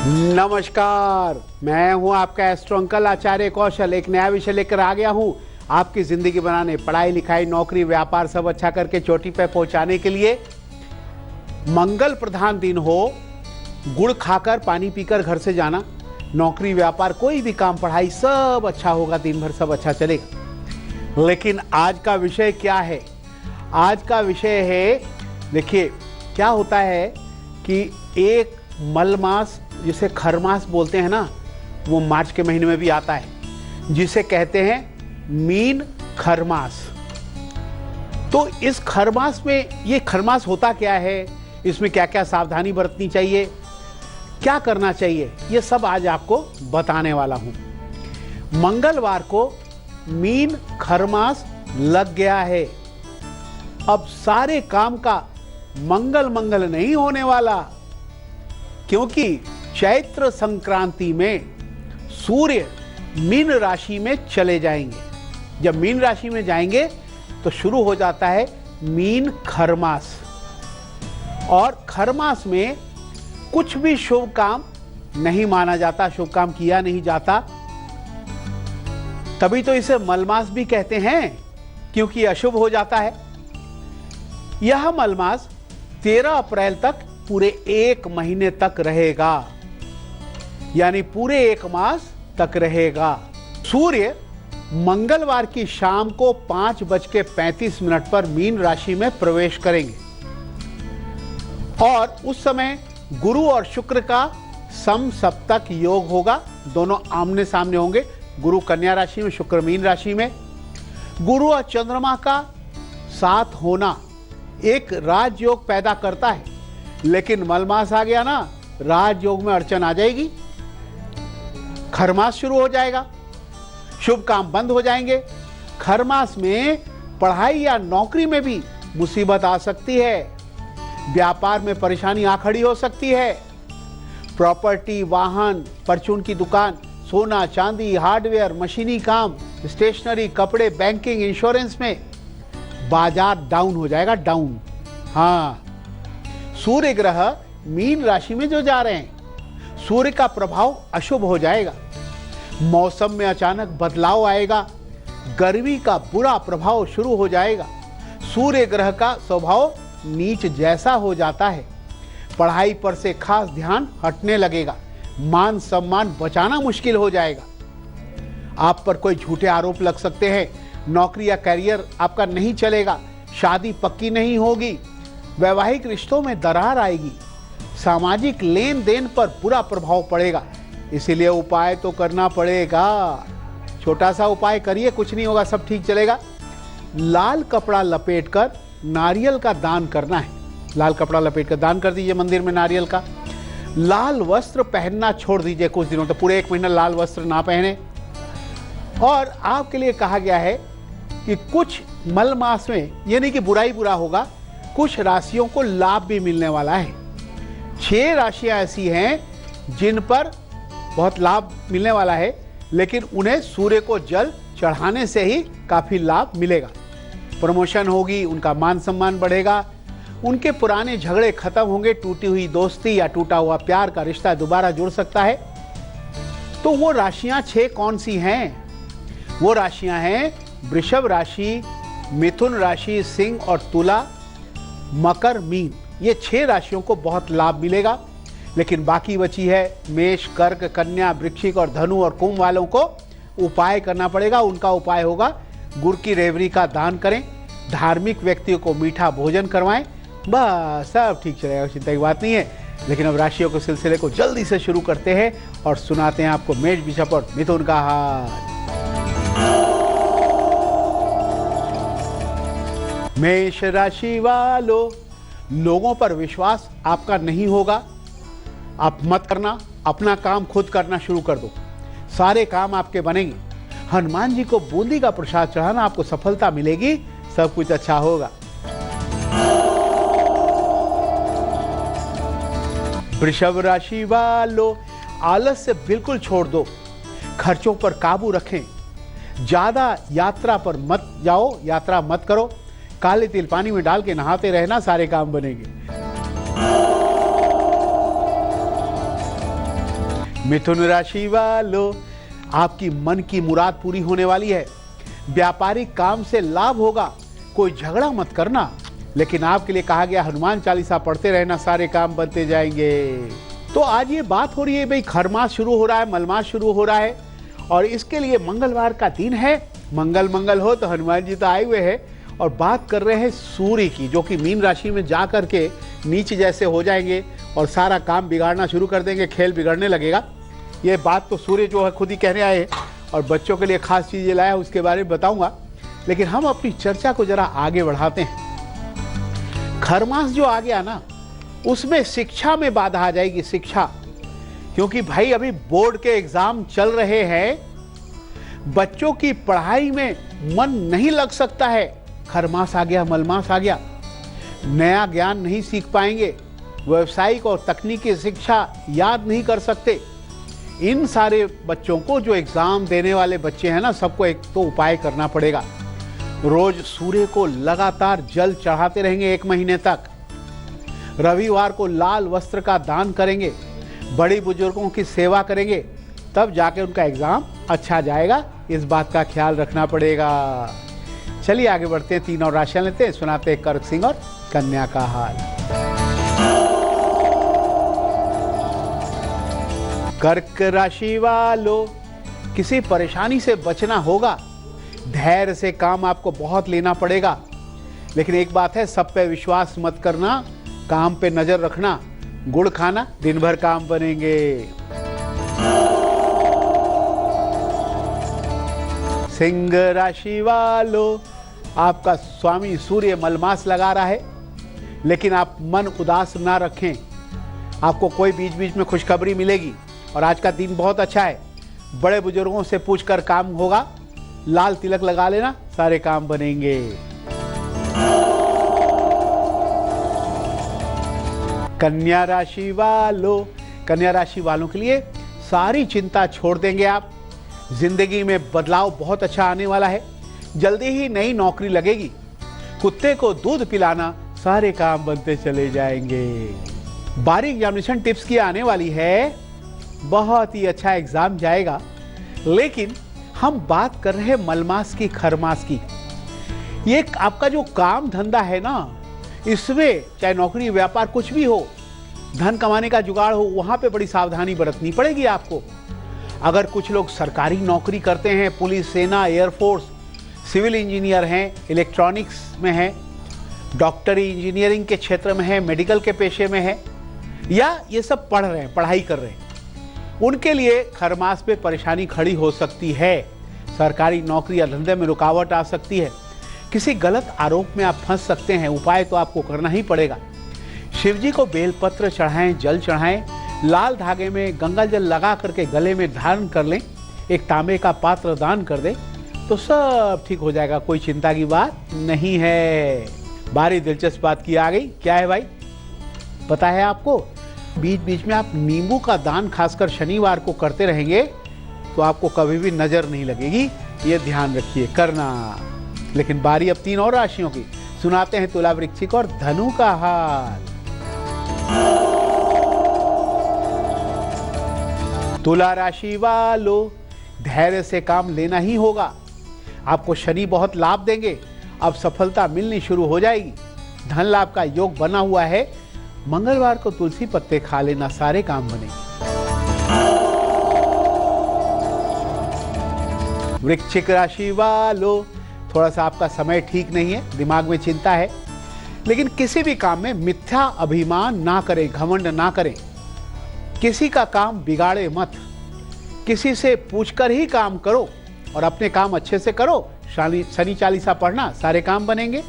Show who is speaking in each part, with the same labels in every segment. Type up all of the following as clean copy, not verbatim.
Speaker 1: नमस्कार, मैं हूं आपका एस्ट्रो अंकल आचार्य कौशल। एक नया विषय लेकर आ गया हूं आपकी जिंदगी बनाने, पढ़ाई लिखाई नौकरी व्यापार सब अच्छा करके चोटी पे पहुंचाने के लिए। मंगल प्रधान दिन हो, गुड़ खाकर पानी पीकर घर से जाना। नौकरी व्यापार कोई भी काम पढ़ाई सब अच्छा होगा, दिन भर सब अच्छा चलेगा। लेकिन आज का विषय क्या है? आज का विषय है, देखिए क्या होता है कि एक मलमास जिसे खरमास बोलते हैं ना, वो मार्च के महीने में भी आता है, जिसे कहते हैं मीन खरमास। तो इस खरमास में, ये खरमास होता क्या है, इसमें क्या क्या सावधानी बरतनी चाहिए, क्या करना चाहिए, ये सब आज आपको बताने वाला हूं। मंगलवार को मीन खरमास लग गया है। अब सारे काम का मंगल नहीं होने वाला, क्योंकि चैत्र संक्रांति में सूर्य मीन राशि में चले जाएंगे। जब मीन राशि में जाएंगे तो शुरू हो जाता है मीन खरमास। और खरमास में कुछ भी शुभ काम नहीं माना जाता, शुभ काम किया नहीं जाता। तभी तो इसे मलमास भी कहते हैं, क्योंकि अशुभ हो जाता है। यह मलमास 13 अप्रैल तक पूरे एक महीने तक रहेगा, यानी पूरे एक मास तक रहेगा। सूर्य मंगलवार की शाम को 5:35 पर मीन राशि में प्रवेश करेंगे और उस समय गुरु और शुक्र का समसप्तक योग होगा। दोनों आमने सामने होंगे, गुरु कन्या राशि में, शुक्र मीन राशि में। गुरु और चंद्रमा का साथ होना एक राजयोग पैदा करता है, लेकिन मलमास आ गया ना, राजयोग में अड़चन आ जाएगी, खरमास शुरू हो जाएगा, शुभ काम बंद हो जाएंगे। खरमास में पढ़ाई या नौकरी में भी मुसीबत आ सकती है, व्यापार में परेशानी आ खड़ी हो सकती है। प्रॉपर्टी, वाहन, परचून की दुकान, सोना चांदी, हार्डवेयर, मशीनी काम, स्टेशनरी, कपड़े, बैंकिंग, इंश्योरेंस में बाजार डाउन हो जाएगा, डाउन। हाँ, सूर्य ग्रह मीन राशि में जो जा रहे हैं, सूर्य का प्रभाव अशुभ हो जाएगा। मौसम में अचानक बदलाव आएगा, गर्मी का बुरा प्रभाव शुरू हो जाएगा। सूर्य ग्रह का स्वभाव नीच जैसा हो जाता है। पढ़ाई पर से खास ध्यान हटने लगेगा, मान सम्मान बचाना मुश्किल हो जाएगा। आप पर कोई झूठे आरोप लग सकते हैं, नौकरी या करियर आपका नहीं चलेगा, शादी पक्की नहीं होगी, वैवाहिक रिश्तों में दरार आएगी, सामाजिक लेन देन पर बुरा प्रभाव पड़ेगा। इसीलिए उपाय तो करना पड़ेगा। छोटा सा उपाय करिए, कुछ नहीं होगा, सब ठीक चलेगा। लाल कपड़ा लपेटकर नारियल का दान करना है। लाल कपड़ा लपेटकर दान कर दीजिए मंदिर में नारियल का। लाल वस्त्र पहनना छोड़ दीजिए कुछ दिनों तक, पूरे एक महीना लाल वस्त्र ना पहने। और आपके लिए कहा गया है कि कुछ मल मास में, यानी कि बुराई बुरा होगा, कुछ राशियों को लाभ भी मिलने वाला है। 6 राशियां ऐसी हैं जिन पर बहुत लाभ मिलने वाला है, लेकिन उन्हें सूर्य को जल चढ़ाने से ही काफी लाभ मिलेगा। प्रमोशन होगी, उनका मान सम्मान बढ़ेगा, उनके पुराने झगड़े खत्म होंगे, टूटी हुई दोस्ती या टूटा हुआ प्यार का रिश्ता दोबारा जुड़ सकता है। तो वो राशियां 6 कौन सी हैं? वो राशियां हैं वृषभ राशि, मिथुन राशि, सिंह और तुला, मकर, मीन। ये 6 राशियों को बहुत लाभ मिलेगा। लेकिन बाकी बची है मेष, कर्क, कन्या, वृश्चिक और धनु और कुंभ वालों को उपाय करना पड़ेगा। उनका उपाय होगा गुड़ की रेवड़ी का दान करें, धार्मिक व्यक्तियों को मीठा भोजन करवाएं, बस सब ठीक चलेगा, चिंता की बात नहीं है। लेकिन अब राशियों के सिलसिले को जल्दी से शुरू करते हैं और सुनाते हैं आपको मेष, वृषभ और मिथुन का हाल। मेष राशि वालों, लोगों पर विश्वास आपका नहीं होगा। आप मत करना, अपना काम खुद करना शुरू कर दो, सारे काम आपके बनेंगे। हनुमान जी को बूंदी का प्रसाद चढ़ाना, आपको सफलता मिलेगी, सब कुछ अच्छा होगा। वृषभ राशि वालों, आलस्य बिल्कुल छोड़ दो, खर्चों पर काबू रखें, ज्यादा यात्रा पर मत जाओ, यात्रा मत करो। काले तिल पानी में डाल के नहाते रहना, सारे काम बनेंगे। मिथुन राशि वालों, आपकी मन की मुराद पूरी होने वाली है। व्यापारिक काम से लाभ होगा, कोई झगड़ा मत करना। लेकिन आपके लिए कहा गया हनुमान चालीसा पढ़ते रहना, सारे काम बनते जाएंगे। तो आज ये बात हो रही है भाई, खरमास शुरू हो रहा है, मलमास शुरू हो रहा है और इसके लिए मंगलवार का दिन है। मंगल मंगल हो तो हनुमान जी तो आए हुए हैं। और बात कर रहे हैं सूर्य की, जो कि मीन राशि में जा करके नीचे जैसे हो जाएंगे और सारा काम बिगाड़ना शुरू कर देंगे, खेल बिगड़ने लगेगा। ये बात तो सूर्य जो है खुद ही कहने आए हैं और बच्चों के लिए खास चीज़ें लाया, उसके बारे में बताऊंगा। लेकिन हम अपनी चर्चा को जरा आगे बढ़ाते हैं। खरमास जो आ गया ना, उसमें शिक्षा में बाधा आ जाएगी, शिक्षा। क्योंकि भाई अभी बोर्ड के एग्जाम चल रहे हैं, बच्चों की पढ़ाई में मन नहीं लग सकता है। खरमास आ गया, मलमास आ गया, नया ज्ञान नहीं सीख पाएंगे, व्यावसायिक और तकनीकी शिक्षा याद नहीं कर सकते। इन सारे बच्चों को, जो एग्जाम देने वाले बच्चे हैं ना, सबको एक तो उपाय करना पड़ेगा। रोज सूर्य को लगातार जल चढ़ाते रहेंगे 1 महीने तक। रविवार को लाल वस्त्र का दान करेंगे, बड़ी बुजुर्गों की सेवा करेंगे, तब जाके उनका एग्जाम अच्छा जाएगा। इस बात का ख्याल रखना पड़ेगा। चलिए आगे बढ़ते हैं, 3 और राशियां लेते हैं, सुनाते हैं कर्क, सिंह और कन्या का हाल। कर्क राशि वालों, किसी परेशानी से बचना होगा। धैर्य से काम आपको बहुत लेना पड़ेगा। लेकिन एक बात है, सब पे विश्वास मत करना, काम पे नजर रखना। गुड़ खाना, दिन भर काम बनेंगे। सिंह राशि वालों, आपका स्वामी सूर्य मलमास लगा रहा है, लेकिन आप मन उदास ना रखें। आपको कोई बीच बीच में खुशखबरी मिलेगी और आज का दिन बहुत अच्छा है। बड़े बुजुर्गों से पूछकर काम होगा। लाल तिलक लगा लेना, सारे काम बनेंगे। कन्या राशि वालों, कन्या राशि वालों के लिए सारी चिंता छोड़ देंगे आप। जिंदगी में बदलाव बहुत अच्छा आने वाला है। जल्दी ही नई नौकरी लगेगी। कुत्ते को दूध पिलाना, सारे काम बनते चले जाएंगे। बारीक एग्जामिनेशन टिप्स की आने वाली है, बहुत ही अच्छा एग्जाम जाएगा। लेकिन हम बात कर रहे हैं मलमास की, खरमास की। ये आपका जो काम धंधा है ना, इसमें चाहे नौकरी व्यापार कुछ भी हो, धन कमाने का जुगाड़ हो, वहां पे बड़ी सावधानी बरतनी पड़ेगी आपको। अगर कुछ लोग सरकारी नौकरी करते हैं, पुलिस, सेना, एयरफोर्स, सिविल इंजीनियर हैं, इलेक्ट्रॉनिक्स में हैं, डॉक्टरी इंजीनियरिंग के क्षेत्र में है, मेडिकल के पेशे में है, या ये सब पढ़ रहे हैं, पढ़ाई कर रहे हैं, उनके लिए खरमास पे परेशानी खड़ी हो सकती है। सरकारी नौकरी या धंधे में रुकावट आ सकती है। किसी गलत आरोप में आप फंस सकते हैं। उपाय तो आपको करना ही पड़ेगा। शिव जी को बेलपत्र चढ़ाएं, जल चढ़ाएं, लाल धागे में गंगा जल लगा करके गले में धारण कर लें, एक तांबे का पात्र दान कर दें, तो सब ठीक हो जाएगा। कोई चिंता की बात नहीं है। बारी दिलचस्प बात की आ गई। क्या है भाई, पता है आपको? बीच बीच में आप नींबू का दान खासकर शनिवार को करते रहेंगे तो आपको कभी भी नजर नहीं लगेगी। ये ध्यान रखिए, करना। लेकिन बारी अब 3 और राशियों की, सुनाते हैं तुला, वृश्चिक और धनु का हाल। तुला राशि वालों, धैर्य से काम लेना ही होगा। आपको शनि बहुत लाभ देंगे। अब सफलता मिलनी शुरू हो जाएगी। धन लाभ का योग बना हुआ है। मंगलवार को तुलसी पत्ते खा लेना, सारे काम बनेंगे। वृश्चिक राशि वालों, थोड़ा सा आपका समय ठीक नहीं है, दिमाग में चिंता है। लेकिन किसी भी काम में मिथ्या अभिमान ना करें, घमंड ना करें। किसी का काम बिगाड़े मत। किसी से पूछकर ही काम करो और अपने काम अच्छे से करो। शनि चालीसा पढ़ना, सारे काम बनेंगे।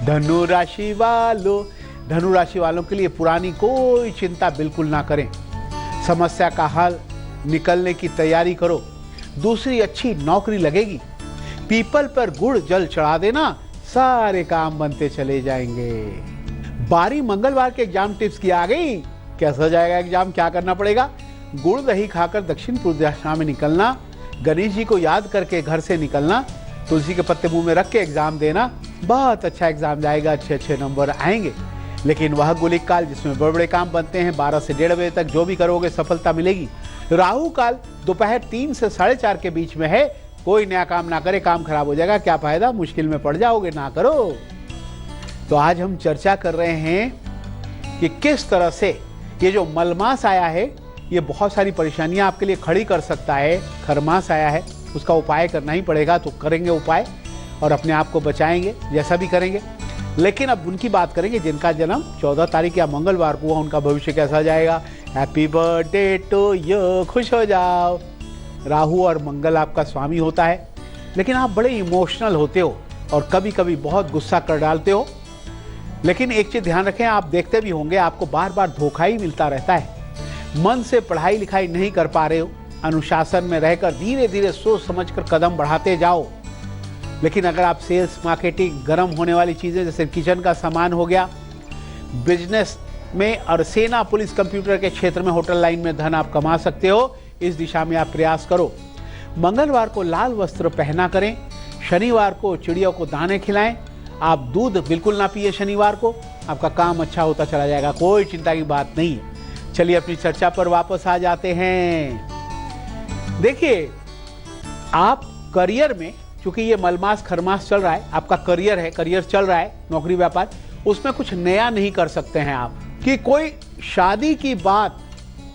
Speaker 1: धनु राशि वालों, धनु राशि वालों के लिए पुरानी कोई चिंता बिल्कुल ना करें। समस्या का हल निकलने की तैयारी करो। दूसरी अच्छी नौकरी लगेगी। पीपल पर गुड़ जल चढ़ा देना, सारे काम बनते चले जाएंगे। बारी मंगलवार के एग्जाम टिप्स की आ गई। कैसा जाएगा एग्जाम, क्या करना पड़ेगा? गुड़ दही खाकर दक्षिण पूर्व दिशा में निकलना, गणेश जी को याद करके घर से निकलना, तुलसी के पत्ते मुंह में रख के एग्जाम देना। बहुत अच्छा एग्जाम जाएगा, अच्छे अच्छे नंबर आएंगे। लेकिन वह गुलिक काल जिसमें बड़े बड़े काम बनते हैं, 12 से 1:30 बजे तक जो भी करोगे सफलता मिलेगी। राहु काल दोपहर 3 से 4:30 के बीच में है। कोई नया काम ना करे, काम खराब हो जाएगा, क्या फायदा, मुश्किल में पड़ जाओगे, ना करो। तो आज हम चर्चा कर रहे हैं कि किस तरह से ये जो मलमास आया है ये बहुत सारी परेशानियां आपके लिए खड़ी कर सकता है। खरमास आया है, उसका उपाय करना ही पड़ेगा, तो करेंगे उपाय और अपने आप को बचाएंगे, जैसा भी करेंगे। लेकिन अब उनकी बात करेंगे जिनका जन्म 14 तारीख या मंगलवार को हुआ, उनका भविष्य कैसा जाएगा। हैप्पी बर्थडे टू यू, खुश हो जाओ। राहु और मंगल आपका स्वामी होता है, लेकिन आप बड़े इमोशनल होते हो और कभी कभी बहुत गुस्सा कर डालते हो। लेकिन एक चीज़ ध्यान रखें, आप देखते भी होंगे आपको बार बार धोखा ही मिलता रहता है। मन से पढ़ाई लिखाई नहीं कर पा रहे हो, अनुशासन में रहकर धीरे धीरे सोच समझकर कदम बढ़ाते जाओ। लेकिन अगर आप सेल्स, मार्केटिंग, गर्म होने वाली चीज़ें जैसे किचन का सामान हो गया, बिजनेस में और सेना, पुलिस, कंप्यूटर के क्षेत्र में, होटल लाइन में धन आप कमा सकते हो। इस दिशा में आप प्रयास करो। मंगलवार को लाल वस्त्र पहना करें। शनिवार को चिड़ियों को दाने खिलाएं। आप दूध बिल्कुल ना पिए शनिवार को, आपका काम अच्छा होता चला जाएगा, कोई चिंता की बात नहीं है। चलिए अपनी चर्चा पर वापस आ जाते हैं। देखिए, आप करियर में, चूंकि ये मलमास खरमास चल रहा है, आपका करियर है, करियर चल रहा है, नौकरी व्यापार, उसमें कुछ नया नहीं कर सकते हैं आप। कि कोई शादी की बात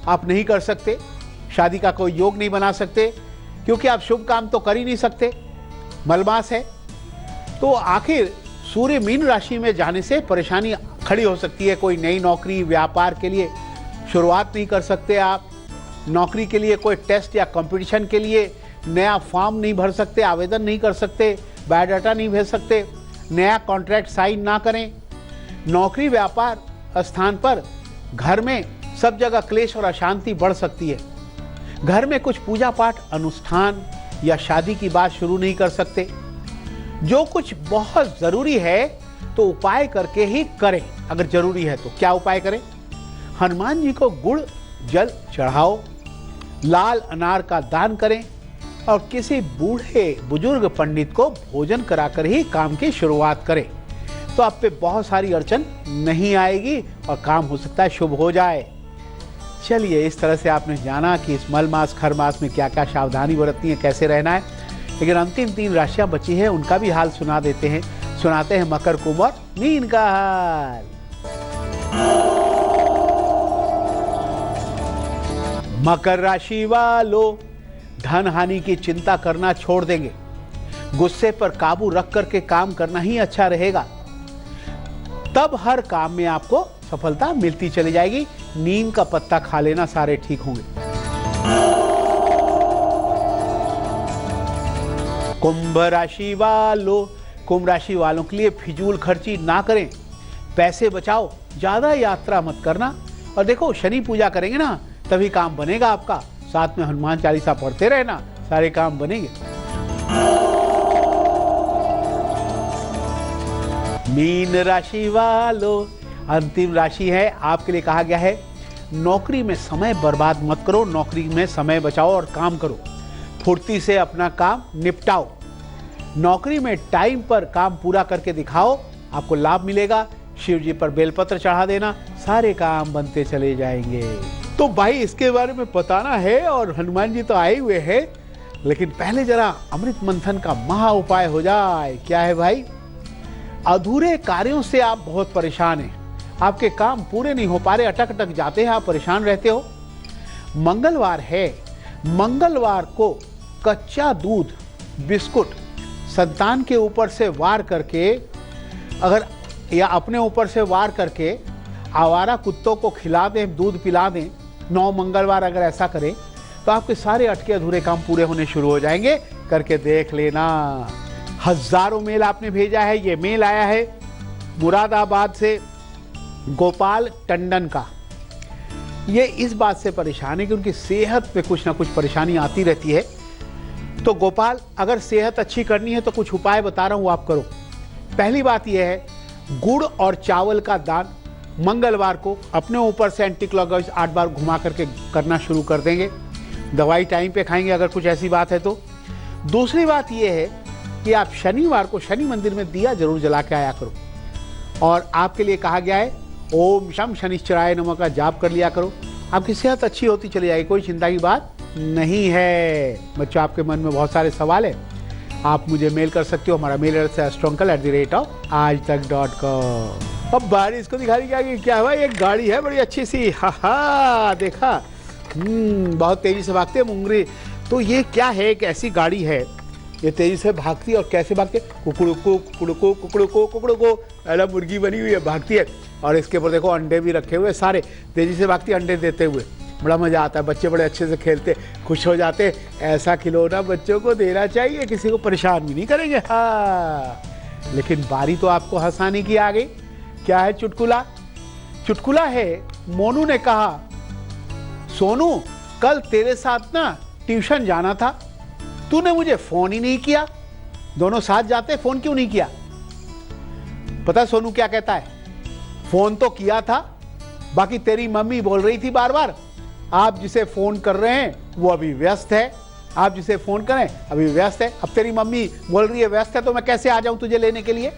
Speaker 1: आप नहीं कर सकते, शादी का कोई योग नहीं बना सकते, क्योंकि आप शुभ काम तो कर ही नहीं सकते, मलमास है। तो आखिर सूर्य मीन राशि में जाने से परेशानी खड़ी हो सकती है। कोई नई नौकरी, व्यापार के लिए शुरुआत नहीं कर सकते आप। नौकरी के लिए कोई टेस्ट या कंपटीशन के लिए नया फॉर्म नहीं भर सकते, आवेदन नहीं कर सकते, बायोडाटा नहीं भेज सकते, नया कॉन्ट्रैक्ट साइन ना करें। नौकरी व्यापार स्थान पर, घर में सब जगह क्लेश और अशांति बढ़ सकती है। घर में कुछ पूजा पाठ, अनुष्ठान या शादी की बात शुरू नहीं कर सकते। जो कुछ बहुत जरूरी है तो उपाय करके ही करें। अगर जरूरी है तो क्या उपाय करें? हनुमान जी को गुड़ जल चढ़ाओ, लाल अनार का दान करें और किसी बूढ़े बुजुर्ग पंडित को भोजन कराकर ही काम की शुरुआत करें। तो आप पे बहुत सारी अड़चन नहीं आएगी और काम हो सकता है शुभ हो जाए। चलिए, इस तरह से आपने जाना कि इस मलमास खरमास में क्या क्या सावधानी बरतनी है, कैसे रहना है। लेकिन अंतिम 3 राशियां बची हैं, उनका भी हाल सुनाते हैं मकर, कुंभ और मीन का हाल। मकर राशि वालों, धन हानि की चिंता करना छोड़ देंगे। गुस्से पर काबू रख करके काम करना ही अच्छा रहेगा, तब हर काम में आपको सफलता मिलती चली जाएगी। नीम का पत्ता खा लेना, सारे ठीक होंगे। कुंभ राशि वालों, कुंभ राशि वालों के लिए फिजूल खर्ची ना करें, पैसे बचाओ, ज्यादा यात्रा मत करना। और देखो, शनि पूजा करेंगे ना तभी काम बनेगा आपका। साथ में हनुमान चालीसा पढ़ते रहना, सारे काम बनेंगे। मीन राशि वालों, अंतिम राशि है, आपके लिए कहा गया है नौकरी में समय बर्बाद मत करो, नौकरी में समय बचाओ और काम करो। फुर्ती से अपना काम निपटाओ। नौकरी में टाइम पर काम पूरा करके दिखाओ, आपको लाभ मिलेगा। शिव जी पर बेलपत्र चढ़ा देना, सारे काम बनते चले जाएंगे। तो भाई, इसके बारे में बताना है और हनुमान जी तो आए हुए हैं, लेकिन पहले जरा अमृत मंथन का महा उपाय हो जाए। क्या है भाई? अधूरे कार्यों से आप बहुत परेशान हैं, आपके काम पूरे नहीं हो पा रहे, अटक अटक जाते हैं, आप परेशान रहते हो। मंगलवार है, मंगलवार को कच्चा दूध, बिस्कुट संतान के ऊपर से वार करके, अगर या अपने ऊपर से वार करके आवारा कुत्तों को खिला दें, दूध पिला दें, 9 मंगलवार अगर ऐसा करें तो आपके सारे अटके अधूरे काम पूरे होने शुरू हो जाएंगे। करके देख लेना। हजारों मेल आपने भेजा है। ये मेल आया है मुरादाबाद से गोपाल टंडन का। ये इस बात से परेशान है कि उनकी सेहत पे कुछ ना कुछ परेशानी आती रहती है। तो गोपाल, अगर सेहत अच्छी करनी है तो कुछ उपाय बता रहा हूँ, आप करो। पहली बात यह है, गुड़ और चावल का दान मंगलवार को अपने ऊपर से एंटी क्लॉकवाइज 8 बार घुमा करके करना शुरू कर देंगे। दवाई टाइम पे खाएंगे अगर कुछ ऐसी बात है तो। दूसरी बात यह है कि आप शनिवार को शनि मंदिर में दिया जरूर जला के आया करो। और आपके लिए कहा गया है ओम शम शनिश्चराय नमः का जाप कर लिया करो, आपकी सेहत अच्छी होती चली जाएगी, कोई चिंता की बात नहीं है। बच्चों, आपके मन में बहुत सारे सवाल है, आप मुझे मेल कर सकते हो। हमारा मेल एड्रेस है astroncal@aajtak.com। अब बारिश को दिखा रही क्या हुआ, एक गाड़ी है बड़ी अच्छी सी, हा देखा, बहुत तेजी से भागते हैं मुंगरी। तो ये क्या है, एक ऐसी गाड़ी है, ये तेजी से भागती है। और कैसे भागती है, कुकड़ुको कुकड़ुको कुकड़ुको कुकड़ुको, अरे मुर्गी बनी हुई है, भागती है। और इसके ऊपर देखो अंडे भी रखे हुए, सारे तेजी से भागती है अंडे देते हुए। बड़ा मज़ा आता है, बच्चे बड़े अच्छे से खेलते, खुश हो जाते। ऐसा खिलौना बच्चों को देना चाहिए, किसी को परेशान भी नहीं करेंगे। हाँ, लेकिन बारी तो आपको हंसाने की आ गई। क्या है चुटकुला? चुटकुला है, मोनू ने कहा, सोनू कल तेरे साथ ना ट्यूशन जाना था, तूने मुझे फोन ही नहीं किया। दोनों साथ जाते, फोन क्यों नहीं किया? पता है सोनू क्या कहता है? फोन तो किया था, बाकी तेरी मम्मी बोल रही थी बार बार, आप जिसे फोन कर रहे हैं वो अभी व्यस्त है, आप जिसे फोन करें अभी व्यस्त है। अब तेरी मम्मी बोल रही है व्यस्त है, तो मैं कैसे आ जाऊं तुझे लेने के लिए?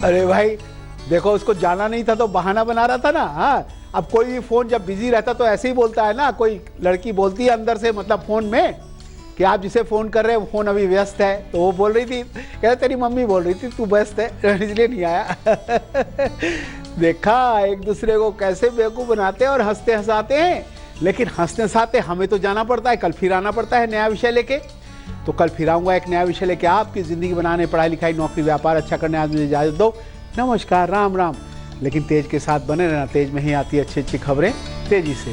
Speaker 1: अरे भाई देखो, उसको जाना नहीं था तो बहाना बना रहा था ना। हाँ, अब कोई भी फोन जब बिजी रहता तो ऐसे ही बोलता है ना, कोई लड़की बोलती है अंदर से, मतलब फोन में, कि आप जिसे फोन कर रहे हैं वो फोन अभी व्यस्त है। तो वो बोल रही थी, कहते तेरी मम्मी बोल रही थी तू व्यस्त है, इसलिए नहीं आया। देखा, एक दूसरे को कैसे बेवकूफ़ बनाते हैं और हंसते हंसाते हैं। लेकिन हंसते हंसाते हमें तो जाना पड़ता है, कल फिर आना पड़ता है नया विषय लेके। तो कल फिर आऊँगा एक नया विषय लेके, आपकी ज़िंदगी बनाने, पढ़ाई लिखाई, नौकरी, व्यापार अच्छा करने। आज मुझे इजाज़त दो, नमस्कार, राम राम। लेकिन तेज के साथ बने रहना, तेज में ही आती है अच्छी अच्छी खबरें तेजी से।